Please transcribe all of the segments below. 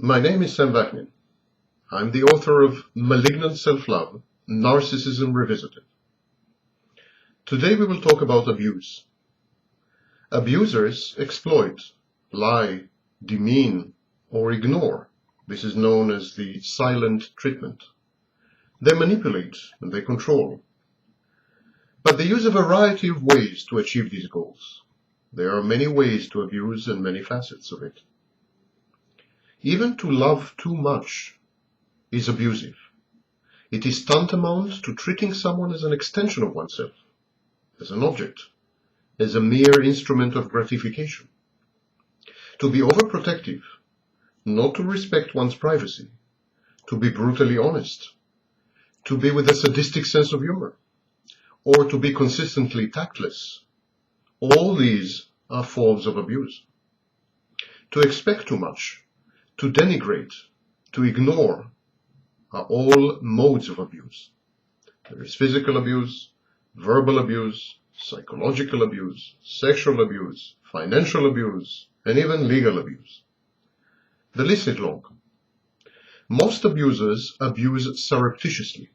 My name is Sam Vaknin. I'm the author of Malignant Self-Love, Narcissism Revisited. Today we will talk about abuse. Abusers exploit, lie, demean, or ignore. This is known as the silent treatment. They manipulate and they control. But they use a variety of ways to achieve these goals. There are many ways to abuse and many facets of it. Even to love too much is abusive. It is tantamount to treating someone as an extension of oneself, as an object, as a mere instrument of gratification. To be overprotective, not to respect one's privacy, to be brutally honest, to be with a sadistic sense of humor, or to be consistently tactless. All these are forms of abuse. To expect too much, to denigrate, to ignore, are all modes of abuse. There is physical abuse, verbal abuse, psychological abuse, sexual abuse, financial abuse, and even legal abuse. The list is long. Most abusers abuse surreptitiously.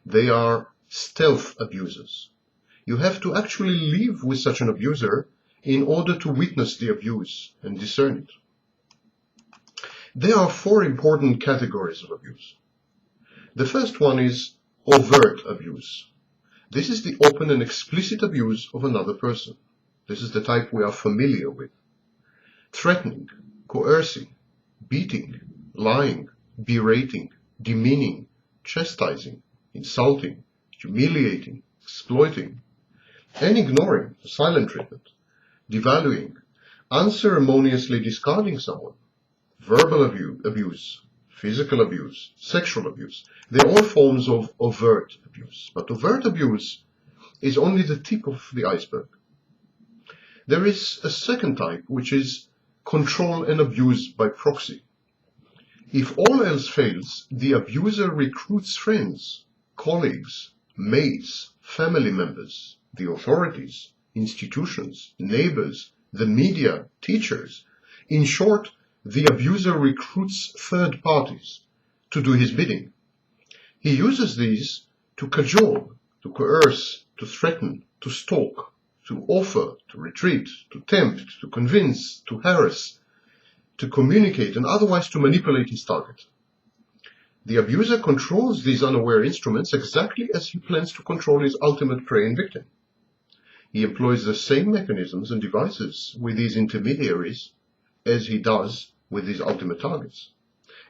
They are stealth abusers. You have to actually live with such an abuser in order to witness the abuse and discern it. There are four important categories of abuse. The first one is overt abuse. This is the open and explicit abuse of another person. This is the type we are familiar with. Threatening, coercing, beating, lying, berating, demeaning, chastising, insulting, humiliating, exploiting, and ignoring, silent treatment, devaluing, unceremoniously discarding someone, verbal abuse, physical abuse, sexual abuse. They are all forms of overt abuse. But overt abuse is only the tip of the iceberg. There is a second type, which is control and abuse by proxy. If all else fails, the abuser recruits friends, colleagues, mates, family members, the authorities, institutions, neighbors, the media, teachers. In short, the abuser recruits third parties to do his bidding. He uses these to cajole, to coerce, to threaten, to stalk, to offer, to retreat, to tempt, to convince, to harass, to communicate, and otherwise to manipulate his target. The abuser controls these unaware instruments exactly as he plans to control his ultimate prey and victim. He employs the same mechanisms and devices with these intermediaries as he does with his ultimate targets.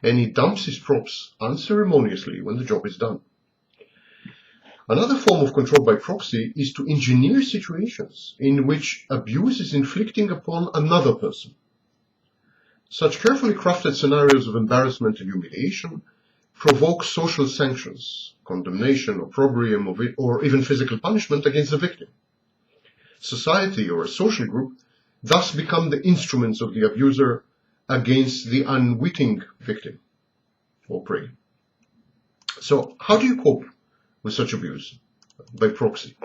And he dumps his props unceremoniously when the job is done. Another form of control by proxy is to engineer situations in which abuse is inflicting upon another person. Such carefully crafted scenarios of embarrassment and humiliation provoke social sanctions, condemnation, opprobrium, or even physical punishment against the victim. Society or a social group thus become the instruments of the abuser against the unwitting victim or prey. So how do you cope with such abuse? By proxy.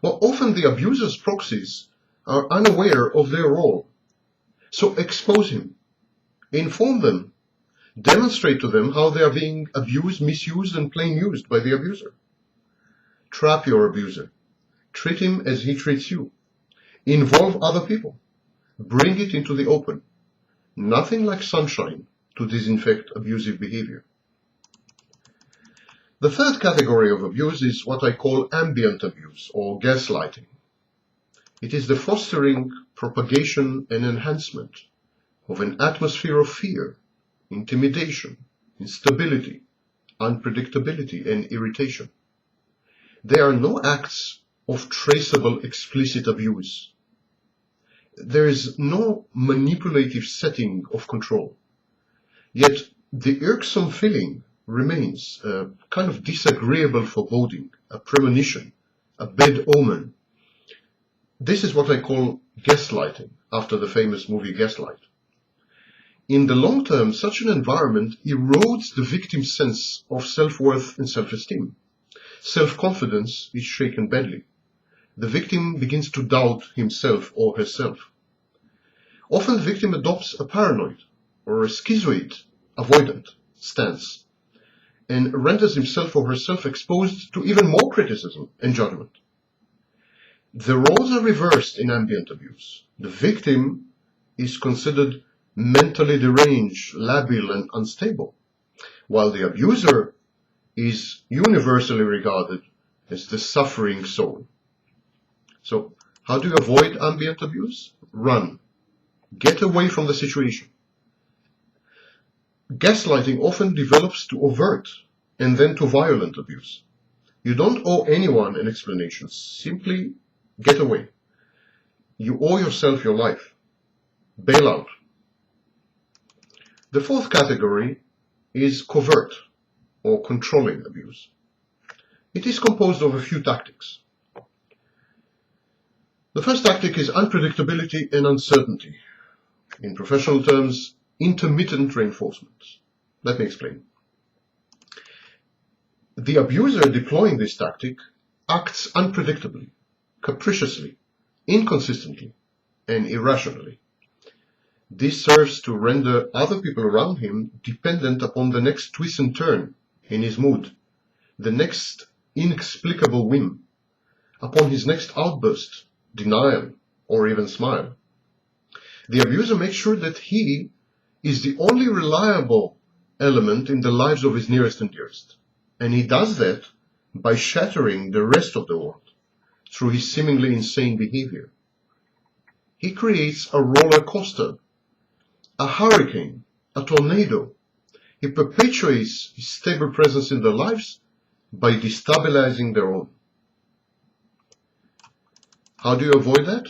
Well, often the abuser's proxies are unaware of their role. So expose him, inform them, demonstrate to them how they are being abused, misused, and plain used by the abuser. Trap your abuser. Treat him as he treats you. Involve other people. Bring it into the open. Nothing like sunshine to disinfect abusive behavior. The third category of abuse is what I call ambient abuse or gaslighting. It is the fostering, propagation, and enhancement of an atmosphere of fear, intimidation, instability, unpredictability, and irritation. There are no acts of traceable explicit abuse. There is no manipulative setting of control. Yet the irksome feeling remains a kind of disagreeable foreboding, a premonition, a bad omen. This is what I call gaslighting, after the famous movie Gaslight. In the long term, such an environment erodes the victim's sense of self-worth and self-esteem. Self-confidence is shaken badly. The victim begins to doubt himself or herself. Often the victim adopts a paranoid, or a schizoid, avoidant stance, and renders himself or herself exposed to even more criticism and judgment. The roles are reversed in ambient abuse. The victim is considered mentally deranged, labil, and unstable, while the abuser is universally regarded as the suffering soul. So, how do you avoid ambient abuse? Run. Get away from the situation. Gaslighting often develops to overt and then to violent abuse. You don't owe anyone an explanation. Simply get away. You owe yourself your life. Bail out. The fourth category is covert or controlling abuse. It is composed of a few tactics. The first tactic is unpredictability and uncertainty. In professional terms, intermittent reinforcement. Let me explain. The abuser deploying this tactic acts unpredictably, capriciously, inconsistently, and irrationally. This serves to render other people around him dependent upon the next twist and turn in his mood, the next inexplicable whim, upon his next outburst, denial, or even smile. The abuser makes sure that he is the only reliable element in the lives of his nearest and dearest, and he does that by shattering the rest of the world through his seemingly insane behavior. He creates a roller coaster, a hurricane, a tornado. He perpetuates his stable presence in their lives by destabilizing their own. How do you avoid that?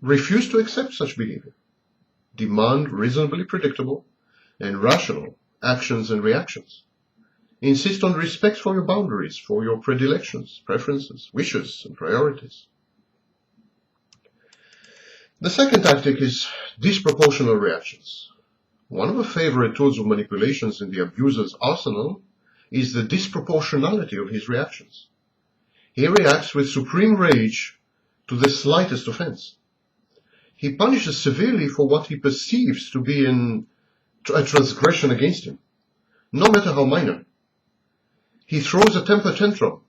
Refuse to accept such behavior. Demand reasonably predictable and rational actions and reactions. Insist on respect for your boundaries, for your predilections, preferences, wishes, and priorities. The second tactic is disproportional reactions. One of the favorite tools of manipulations in the abuser's arsenal is the disproportionality of his reactions. He reacts with supreme rage to the slightest offense. He punishes severely for what he perceives to be a transgression against him, no matter how minor. He throws a temper tantrum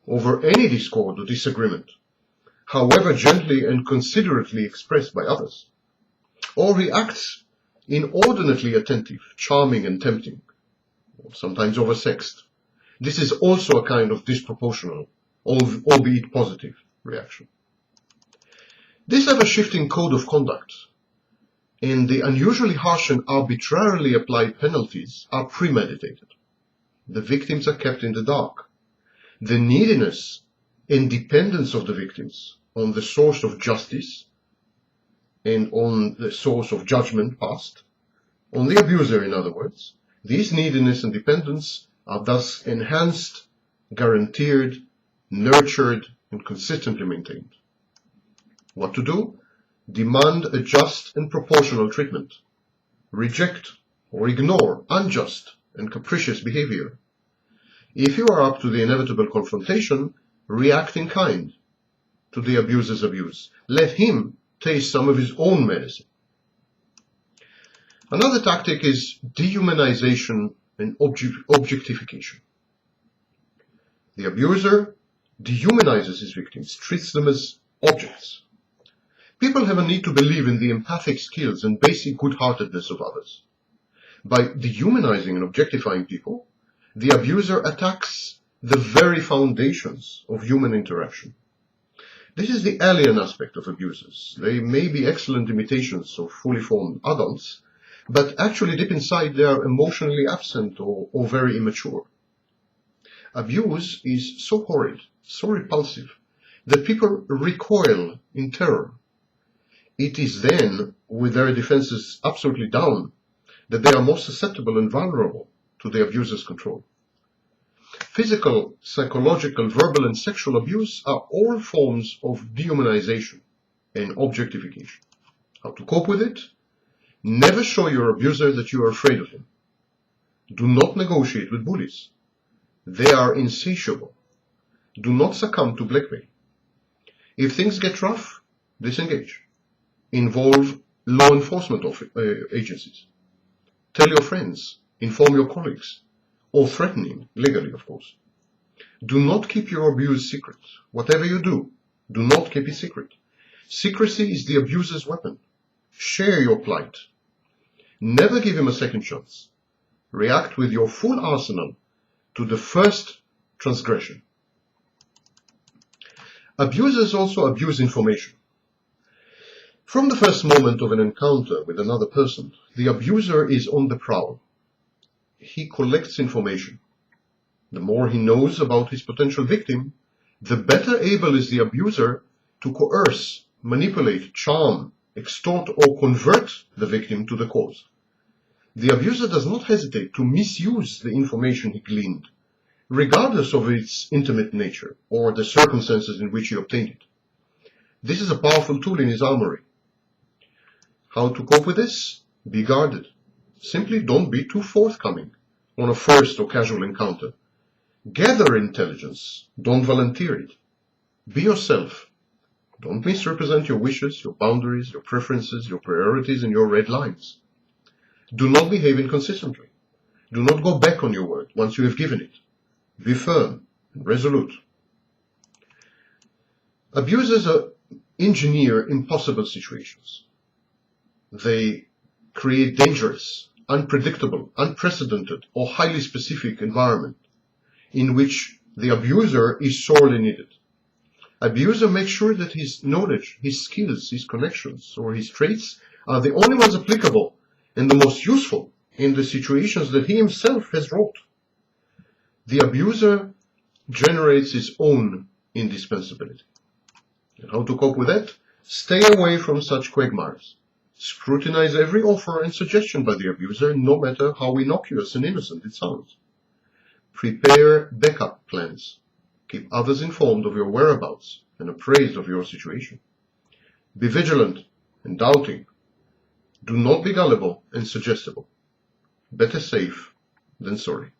over any discord or disagreement, however gently and considerately expressed by others. Or he acts inordinately attentive, charming and tempting, sometimes oversexed. This is also a kind of disproportional, albeit positive, reaction. This ever-shifting code of conduct and the unusually harsh and arbitrarily applied penalties are premeditated. The victims are kept in the dark. The neediness and dependence of the victims on the source of justice and on the source of judgment passed, on the abuser in other words, these neediness and dependence are thus enhanced, guaranteed, nurtured, and consistently maintained. What to do? Demand a just and proportional treatment. Reject or ignore unjust and capricious behavior. If you are up to the inevitable confrontation, react in kind to the abuser's abuse. Let him taste some of his own medicine. Another tactic is dehumanization and objectification. The abuser dehumanizes his victims, treats them as objects. People have a need to believe in the empathic skills and basic good-heartedness of others. By dehumanizing and objectifying people, the abuser attacks the very foundations of human interaction. This is the alien aspect of abusers. They may be excellent imitations of fully formed adults, but actually deep inside they are emotionally absent or very immature. Abuse is so horrid, so repulsive, that people recoil in terror. It is then, with their defenses absolutely down, that they are most susceptible and vulnerable to the abuser's control. Physical, psychological, verbal, and sexual abuse are all forms of dehumanization and objectification. How to cope with it? Never show your abuser that you are afraid of him. Do not negotiate with bullies. They are insatiable. Do not succumb to blackmail. If things get rough, disengage. Involve law enforcement agencies. Tell your friends, inform your colleagues, or threaten him, legally of course. Do not keep your abuse secret. Whatever you do not keep it secret. Secrecy is the abuser's weapon. Share your plight. Never give him a second chance. React with your full arsenal to the first transgression. Abusers also abuse information. From the first moment of an encounter with another person, the abuser is on the prowl. He collects information. The more he knows about his potential victim, the better able is the abuser to coerce, manipulate, charm, extort, or convert the victim to the cause. The abuser does not hesitate to misuse the information he gleaned, regardless of its intimate nature or the circumstances in which he obtained it. This is a powerful tool in his armory. How to cope with this? Be guarded. Simply don't be too forthcoming on a first or casual encounter. Gather intelligence. Don't volunteer it. Be yourself. Don't misrepresent your wishes, your boundaries, your preferences, your priorities, and your red lines. Do not behave inconsistently. Do not go back on your word once you have given it. Be firm and resolute. Abusers engineer impossible situations. They create dangerous, unpredictable, unprecedented, or highly specific environment in which the abuser is sorely needed. Abuser makes sure that his knowledge, his skills, his connections, or his traits are the only ones applicable and the most useful in the situations that he himself has wrought. The abuser generates his own indispensability. And how to cope with that? Stay away from such quagmires. Scrutinize every offer and suggestion by the abuser, no matter how innocuous and innocent it sounds. Prepare backup plans. Keep others informed of your whereabouts and appraised of your situation. Be vigilant and doubting. Do not be gullible and suggestible. Better safe than sorry.